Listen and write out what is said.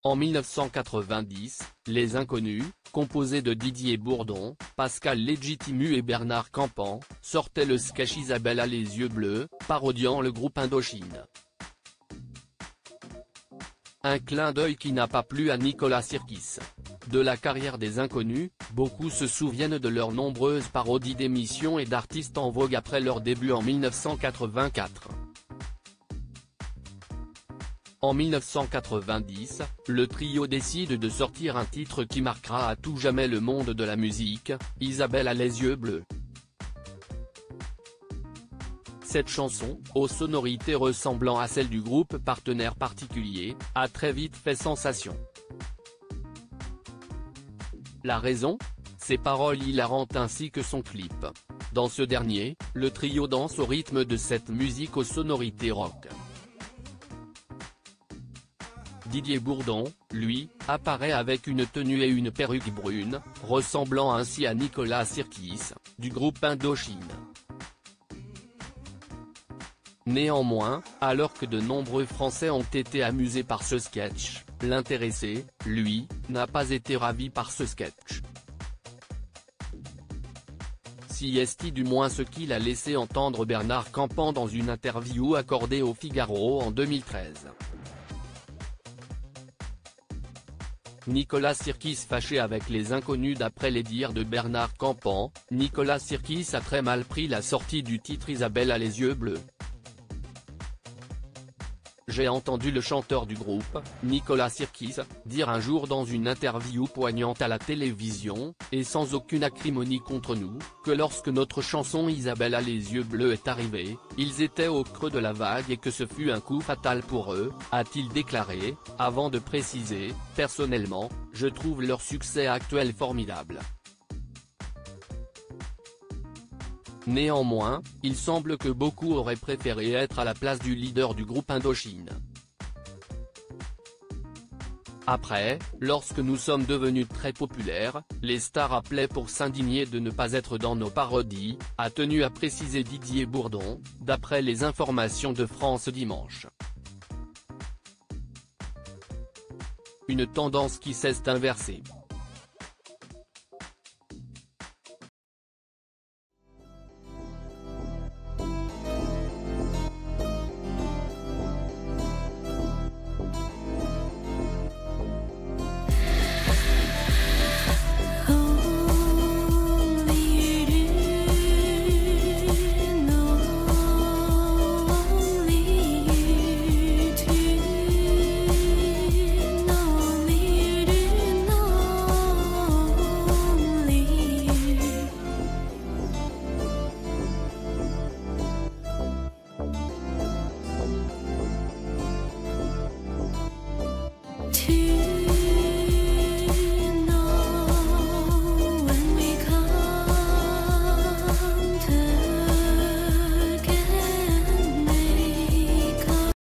En 1990, Les Inconnus, composés de Didier Bourdon, Pascal Légitimu et Bernard Campan, sortaient le sketch Isabelle a les yeux bleus, parodiant le groupe Indochine. Un clin d'œil qui n'a pas plu à Nicolas Sirkis. De la carrière des Inconnus, beaucoup se souviennent de leurs nombreuses parodies d'émissions et d'artistes en vogue après leur début en 1984. En 1990, le trio décide de sortir un titre qui marquera à tout jamais le monde de la musique, Isabelle a les yeux bleus. Cette chanson, aux sonorités ressemblant à celles du groupe partenaire particulier, a très vite fait sensation. La raison ? Ses paroles hilarantes ainsi que son clip. Dans ce dernier, le trio danse au rythme de cette musique aux sonorités rock. Didier Bourdon, lui, apparaît avec une tenue et une perruque brune, ressemblant ainsi à Nicolas Sirkis, du groupe Indochine. Néanmoins, alors que de nombreux Français ont été amusés par ce sketch, l'intéressé, lui, n'a pas été ravi par ce sketch. Si est du moins ce qu'il a laissé entendre Bernard Campan dans une interview accordée au Figaro en 2013. Nicolas Sirkis fâché avec Les Inconnus. D'après les dires de Bernard Campan, Nicolas Sirkis a très mal pris la sortie du titre Isabelle a les yeux bleus. J'ai entendu le chanteur du groupe, Nicolas Sirkis, dire un jour dans une interview poignante à la télévision, et sans aucune acrimonie contre nous, que lorsque notre chanson Isabelle a les yeux bleus est arrivée, ils étaient au creux de la vague et que ce fut un coup fatal pour eux, a-t-il déclaré, avant de préciser, personnellement, je trouve leur succès actuel formidable. Néanmoins, il semble que beaucoup auraient préféré être à la place du leader du groupe Indochine. Après, lorsque nous sommes devenus très populaires, les stars appelaient pour s'indigner de ne pas être dans nos parodies, a tenu à préciser Didier Bourdon, d'après les informations de France Dimanche. Une tendance qui s'est inversée.